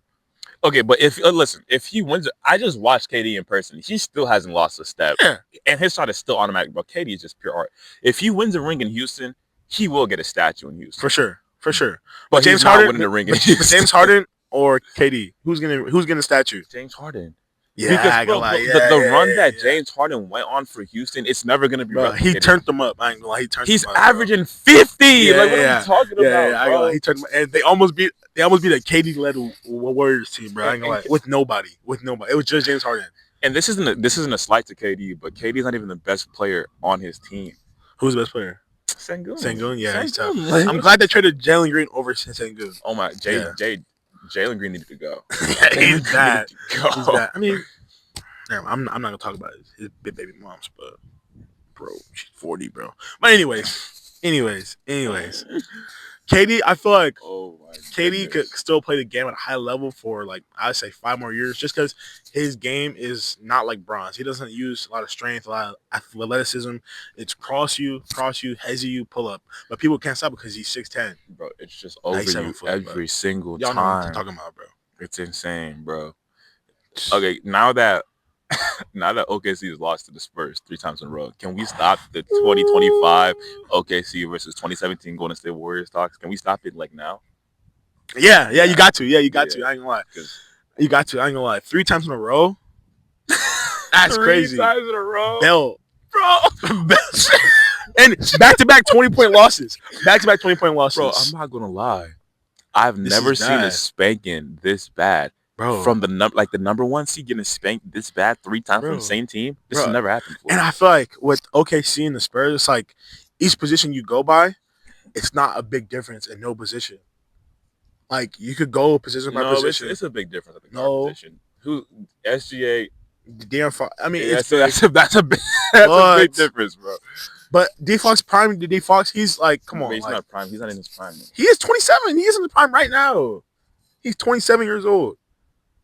Okay, but if he wins, I just watched KD in person. He still hasn't lost a step, and his shot is still automatic. But KD is just pure art. If he wins a ring in Houston, he will get a statue in Houston for sure. But James Harden winning the ring in Houston. James Harden or KD, who's getting a statue? James Harden. Yeah, because the run that James Harden went on for Houston, it's never gonna be. Bro, he turned them up. I ain't gonna lie, he's averaging 50. Yeah, what are you talking about? Yeah, bro? He turned them, and they almost beat a KD-led Warriors team, bro. I ain't gonna lie, with nobody. It was just James Harden. And this isn't a slight to KD, but KD's not even the best player on his team. Who's the best player? Sengun. Yeah, he's tough. I'm glad they traded Jalen Green over Sengun. Oh my, Jalen Green needed to go. He's bad. He's bad. I mean, I'm not gonna talk about his big baby moms, but bro, she's 40, bro. But anyways, KD, I feel like KD could still play the game at a high level for like I'd say 5 more years, just because his game is not like Bronze. He doesn't use a lot of strength, a lot of athleticism. It's cross you, hezzy you, pull up. But people can't stop because he's 6'10". Bro, it's just over you every single time. Y'all know what I'm talking about, bro. It's insane, bro. Okay, now that OKC has lost to the Spurs 3 times in a row, can we stop the 2025 OKC versus 2017 Golden State Warriors talks? Can we stop it like now? Yeah, you got to. Yeah, you got to. I ain't gonna lie. You got to. I ain't gonna lie. 3 times in a row? That's crazy. 3 times in a row? Bell. Bro. And back-to-back 20-point losses. Back-to-back 20-point losses. Bro, I'm not gonna lie. I've never seen a spanking this bad. Bro, from the number 1 seed getting spanked this bad 3 times from the same team, this has never happened before. And I feel like with OKC and the Spurs, it's like each position you go by, it's not a big difference in no position. Like you could go position by position. It's a big difference at the guard position. Who SGA? De'Aaron Fox. I mean, that's a big difference, bro. But D Fox prime, he's like, come on, but he's not prime. He's not in his prime. Man. He is 27. He is in the prime right now. He's 27 years old.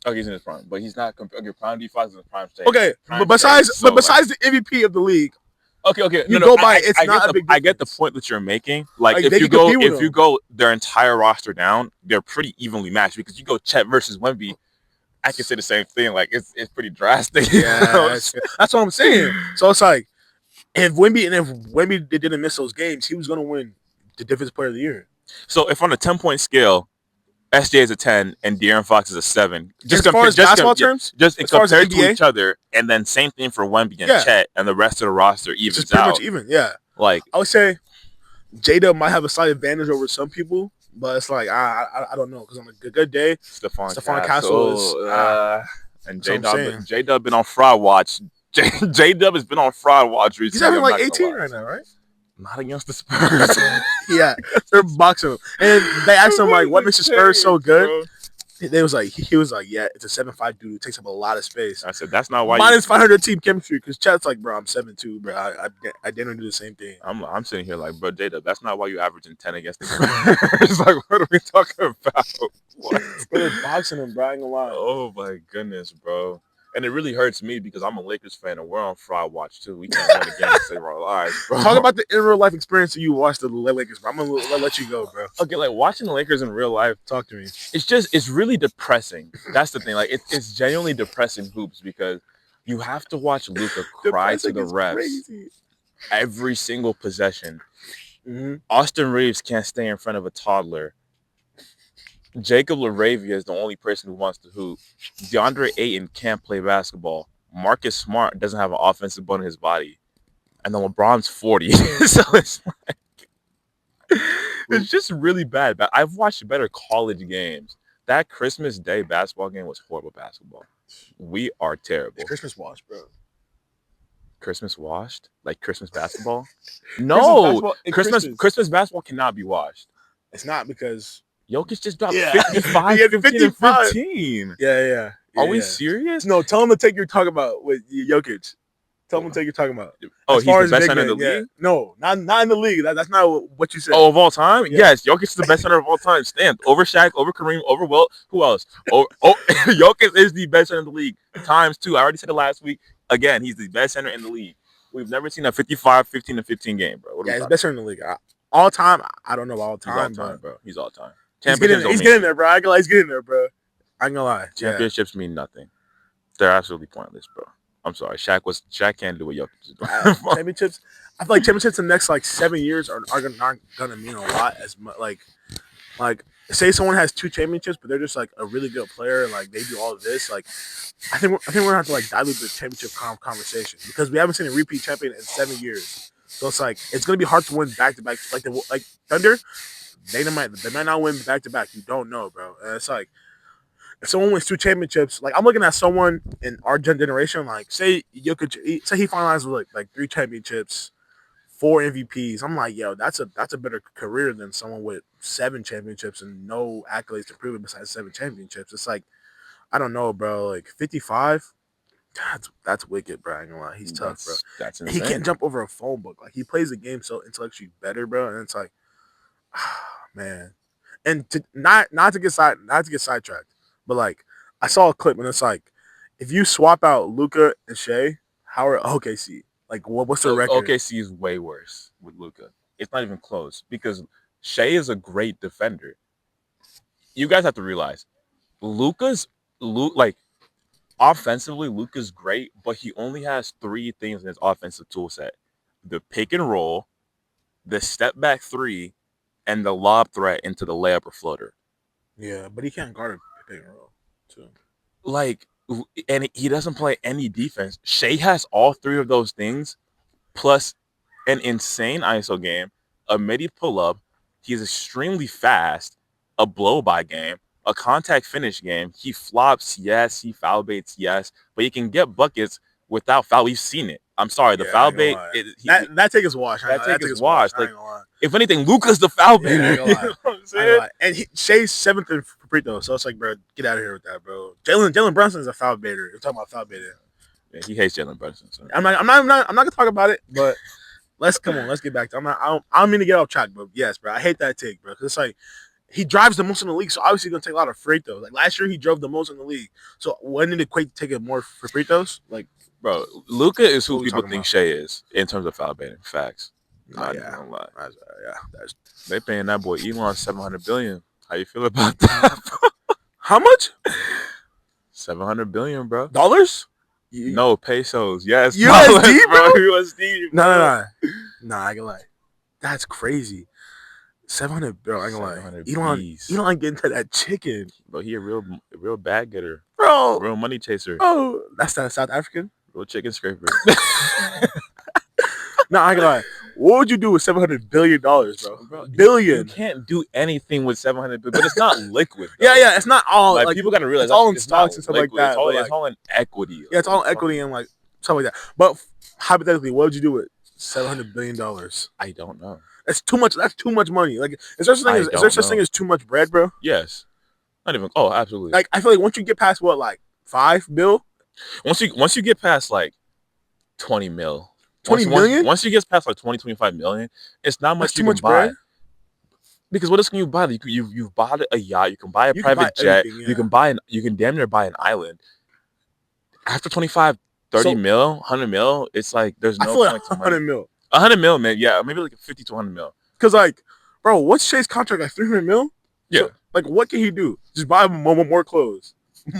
Oh, he's in his prime, but he's not. Okay, prime D Fox is in the prime stage. Okay, but besides the MVP of the league, okay, I get the point that you're making. Like if you go their entire roster down, they're pretty evenly matched. Because you go Chet versus Wemby, I can say the same thing. Like it's pretty drastic. Yeah, that's what I'm saying. So it's like if Wemby didn't miss those games, he was gonna win the Defensive Player of the Year. So if on a 10-point scale, SJ is a 10 and De'Aaron Fox is a 7. Just as far as basketball terms, just compared to each other, and then same thing for Wemby and Chet, and the rest of the roster evens pretty out. Much even, yeah. Like I would say, J-Dub might have a slight advantage over some people, but it's like I don't know, because on a good day, Stephon Castle is and J-Dub been on fraud watch. J-Dub has been on fraud watch recently. He's having like 18 right now, right? Not against the Spurs. Yeah, they're boxing him. And they asked him, like, what makes the Spurs so good? They was like he was like, yeah, it's a 7'5" dude who takes up a lot of space. I said that's not why. Minus 500 team chemistry because Chat's like, bro, I'm 7'2", bro. I didn't do the same thing. I'm sitting here like, bro, Jada, that's not why you averaging 10 against the Spurs. Like, what are we talking about? What? Bro, they're boxing him, bro. I ain't gonna lie. Oh my goodness, bro. And it really hurts me because I'm a Lakers fan and we're on Fraud Watch too. We can't win again to save our lives, bro. Talk about the in real life experience that you watched the Lakers, bro. I'm gonna let you go, bro. Okay, like watching the Lakers in real life, Talk to me. it's really depressing. That's the thing. Like it's genuinely depressing hoops because you have to watch Luka cry to the refs crazy. every single possession. Mm-hmm. Austin Reeves can't stay in front of a toddler. Jacob LaRavia is the only person who wants to hoop. DeAndre Ayton can't play basketball. Marcus Smart doesn't have an offensive bone in his body. And then LeBron's 40. So it's just really bad. But I've watched better college games. That Christmas Day basketball game was horrible basketball. We are terrible. It's Christmas wash, bro. Christmas washed? Like Christmas basketball? No. Christmas basketball cannot be washed. It's not because Jokic just dropped 55, 15, and 15. Yeah. Are we serious? No, tell him to take your talk about with Jokic. Tell him to take your talking about. Oh, he's the best center in the league? No, not in the league. That's not what you said. Oh, of all time? Yeah. Yes, Jokic is the best center of all time. Stamped. Over Shaq, over Kareem, over Wilt. Who else? Jokic is the best center in the league. Times 2. I already said it last week. Again, he's the best center in the league. We've never seen a 55, 15, and 15 game, bro. He's the best center in the league. All time, I don't know all time. He's all time, bro. He's all time. He's getting there, bro. I ain't gonna lie, he's getting there, bro. I ain't gonna lie. Championships mean nothing. They're absolutely pointless, bro. I'm sorry. Shaq can't do what Jokic is doing. Championships. I feel like championships in the next like 7 years are gonna mean a lot as much. Like say someone has 2 championships, but they're just like a really good player, and like they do all of this. Like I think we're gonna have to like dilute the championship conversation because we haven't seen a repeat champion in 7 years. So it's like it's gonna be hard to win back to back. Like Thunder, they might not win back to back. You don't know, bro. And it's like. If someone wins 2 championships, like I'm looking at someone in our generation, like say Jokic, say he finalizes with like 3 championships, 4 MVPs. I'm like, yo, that's a better career than someone with 7 championships and no accolades to prove it besides 7 championships. It's like, I don't know, bro. Like 55, that's wicked, bro. I ain't gonna lie, he's tough, bro. That's insane. He can't jump over a phone book. Like he plays the game so intellectually better, bro. And it's like, man, and to not to get sidetracked. But like I saw a clip and it's like, if you swap out Luka and Shea, how are OKC? Like what's the record? OKC is way worse with Luka. It's not even close because Shea is a great defender. You guys have to realize, offensively, Luka's great, but he only has 3 things in his offensive tool set: the pick and roll, the step back 3, and the lob threat into the layup or floater. Yeah, but he can't guard a pick and roll too. Like, and he doesn't play any defense. Shea has all 3 of those things, plus an insane ISO game, a midi pull-up. He's extremely fast, a blow-by game, a contact finish game. He flops, yes. He foul baits, yes. But he can get buckets without foul. We've seen it. I'm sorry, the foul bait. That take is washed. That take is washed. Like, if anything, Luka's the foul baiter. You know what I'm saying? And Shea's 7th in free throw, so it's like, bro, get out of here with that, bro. Jalen Brunson's a foul baiter. You're talking about foul baiter. Yeah, he hates Jalen Brunson. So. I'm not gonna talk about it, but let's get back to. I don't mean to get off track, but yes, bro, I hate that take, bro, because it's like he drives the most in the league, so obviously he's gonna take a lot of free throws. Like last year, he drove the most in the league, so wouldn't it equate to taking more for free throws? Like, bro, Luka is who people think Shea is in terms of foul baiting. Facts. Yeah, they paying that boy Elon $700 billion. How you feel about that? How much? $700 billion, bro. Dollars? No, pesos. Yes, USD, bro. USD. No. I can lie. That's crazy. 700, bro. I can lie. Elon getting to that chicken, bro. He a real bag getter, bro. Real money chaser. Oh, that's not South African. Real chicken scraper. No, I can lie. What would you do with $700 billion, bro? Billion. You can't do anything with $700 billion, but it's not liquid. Yeah, it's not all like people gotta realize it's all in stocks and stuff liquid. Like that. It's all in equity. Yeah, it's all in equity and like stuff like that. But hypothetically, what would you do with $700 billion? I don't know. That's too much. That's too much money. Like, is there such thing as too much bread, bro? Yes. Not even. Oh, absolutely. Like I feel like once you get past what, like 5 mil, Once you get past like 20 mil, 20 million, once you get past like 20, 25 million, it's not much that's you too can much buy. bread. Because what else can you buy? You've bought a yacht. You can buy a You can buy private jet. everything, yeah. You can damn near buy an island. After 25, 30 So- mil, 100 mil, it's like there's I no feel like point to 100 money. mil. 100 mil, man. Yeah, maybe like 50 to 100 mil. Because like, bro, what's Shay's contract, like 300 mil? Yeah. So, like, what can he do? Just buy more clothes,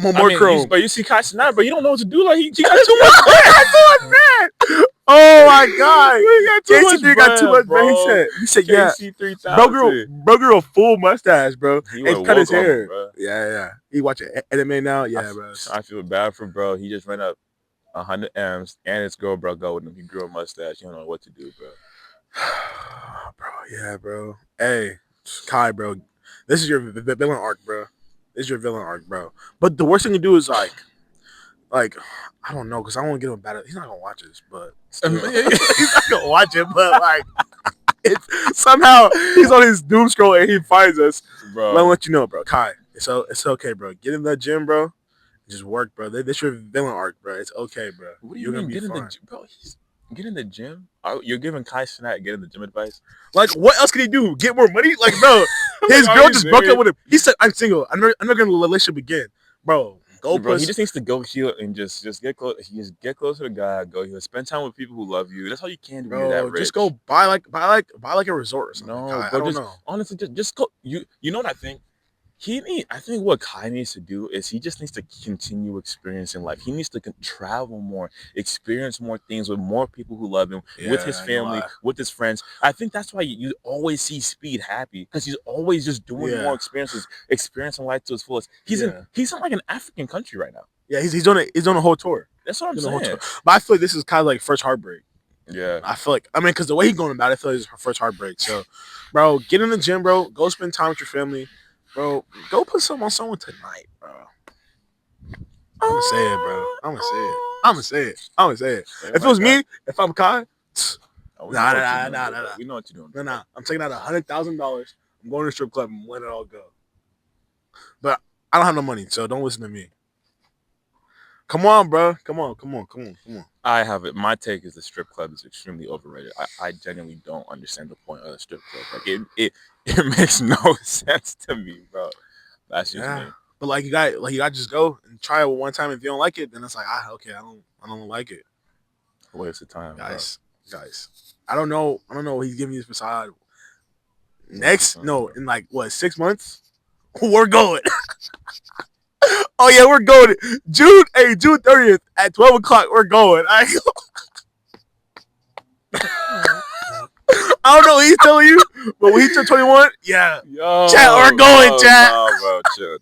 more I mean, chrome. but you see Kai Cenat, bro. You don't know what to do. Like he got too much bread. Oh my god, KC3 got too much bread. He said, yeah, bro grew a full mustache, bro, and cut his hair. Bro. Yeah. He watching anime now. Yeah, bro. I feel bad for bro. He just ran up 100 M's, and his girl, bro, go with him. He grew a mustache. You don't know what to do, bro. Bro, yeah, bro. Hey, Kai, bro, this is your villain arc, bro. This is your villain arc, bro. But the worst thing to do is like I don't know, because I don't want to give him bad. He's not gonna watch this, but he's not gonna watch it. But like, it's somehow he's on his doom scroll and he finds us. Bro, let me let you know, bro. Kai, it's okay, bro. Get in the gym, bro. Just work, bro. This your villain arc, bro. It's okay, bro. What do you mean get in the gym, bro? Get in the gym? You're giving Kai Cenat get in the gym advice? Like, what else can he do? Get more money? Like, bro, his girl just broke up with him. He said, "I'm single. I'm not gonna let the relationship again, bro." Bro, he just needs to go heal and just get close. Get closer to God. Go heal. Spend time with people who love you. That's all you can do. Bro, when you're that rich. Just go buy a resort or something. No, Kai, bro, I don't know. Honestly, just go. You know what I think? I think what Kai needs to do is he just needs to continue experiencing life. He needs to travel more, experience more things with more people who love him, with his family, with his friends. I think that's why you always see Speed happy, because he's always just doing more experiences, experiencing life to his fullest. He's in like an African country right now. Yeah, he's on a whole tour. That's what I'm saying. But I feel like this is kind of like first heartbreak. Yeah. I feel like, because the way he's going about it, I feel like it's her first heartbreak. So, bro, get in the gym, bro. Go spend time with your family. Bro, go put some on someone tonight, bro. I'm gonna say it, bro. I'm gonna say it. If it was me, if I'm Kai, nah. We know what you're doing. Nah. I'm taking out $100,000. I'm going to the strip club and letting it all go. But I don't have no money, so don't listen to me. Come on, bro. Come on. I have it. My take is the strip club is extremely overrated. I genuinely don't understand the point of the strip club. Like it makes no sense to me, bro. That's just me. But like you got to just go and try it one time. If you don't like it, then it's like okay, I don't like it. Waste of time, guys. I don't know what he's giving you this facade. In like what 6 months, we're going. Oh yeah, we're going. June 30th at 12 o'clock. We're going. I don't know what he's telling you, but when he turned 21, yeah. Yo, chat, we're going, chat. No, bro, chill.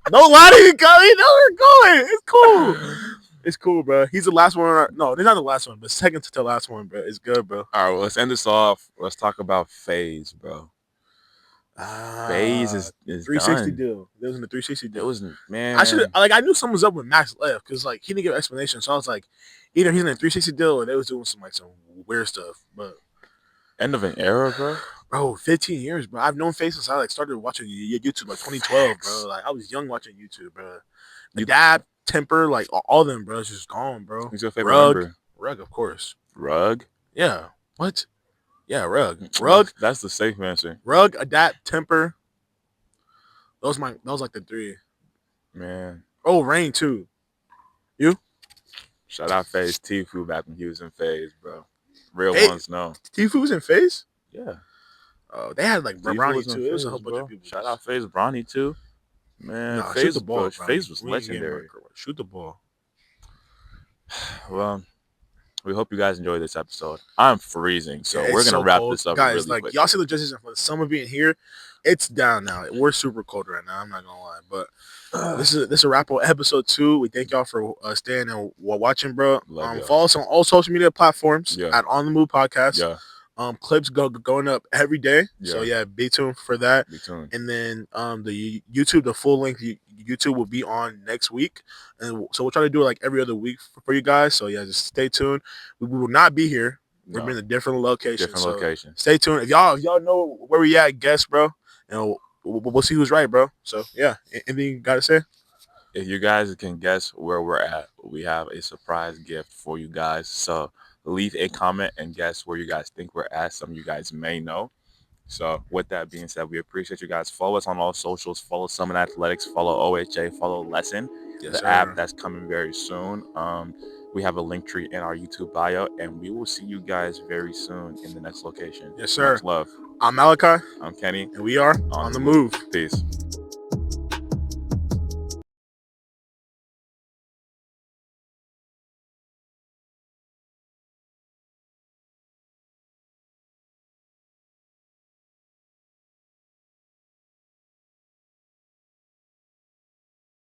Don't lie to you, Kelly. No, we're going. It's cool. It's cool, bro. He's the last one. No, they're not the last one, but second to the last one, bro. It's good, bro. All right, well, let's end this off. Let's talk about Faze, bro. Faze is 360 done. deal. It wasn't a 360 deal. It wasn't, man. I knew something was up when Max left because like he didn't give an explanation. So I was like, either he's in a 360 deal or they was doing some weird stuff. But end of an era, bro. Bro, 15 years, bro. I've known Faze since I started watching YouTube like 2012, bro. Like I was young watching YouTube, bro. The dad, Temper, like all of them, bro. It's just gone, bro. Who's your favorite member? Rug, of course. Rug? Yeah. What? Yeah, Rug. That's the safe answer. Rug, Adapt, Temper. Those like the three. Man. Oh, Rain too. You? Shout out Faze Tfue back when he was in Faze, bro. Real ones know. Tfue was in Faze? Yeah. Oh, they had like Bronny too. It was a whole bunch of people. Shout out Faze Bronny too. Man, shoot the ball. Faze was legendary. Shoot the ball. Well, we hope you guys enjoyed this episode. I'm freezing, so we're gonna wrap this up. Guys, really quick. Y'all see the dresses for the summer being here. It's down now. We're super cold right now. I'm not gonna lie, but this is a wrap on episode 2. We thank y'all for staying and watching, bro. Follow us on all social media platforms at On the Move Podcast. Yeah. Clips going up every day. Yeah. So yeah, be tuned for that. Be tuned. And then the YouTube, the full length YouTube will be on next week. And so we'll try to do it like every other week for you guys. So yeah, just stay tuned. We will not be here. We're in a different location. Different So location. stay tuned. If y'all know where we at, guess, bro. And we'll see who's right, bro. So yeah, anything you gotta say? If you guys can guess where we're at, we have a surprise gift for you guys. So leave a comment and guess where you guys think we're at. Some of you guys may know. So with that being said, we appreciate you guys. Follow us on all socials. Follow Summon Athletics. Follow OHA. Follow Lesson, the app that's coming very soon. We have a link tree in our YouTube bio, and we will see you guys very soon in the next location. Yes, sir. Much love. I'm Malachi. I'm Kenny. And we are on the move. Peace.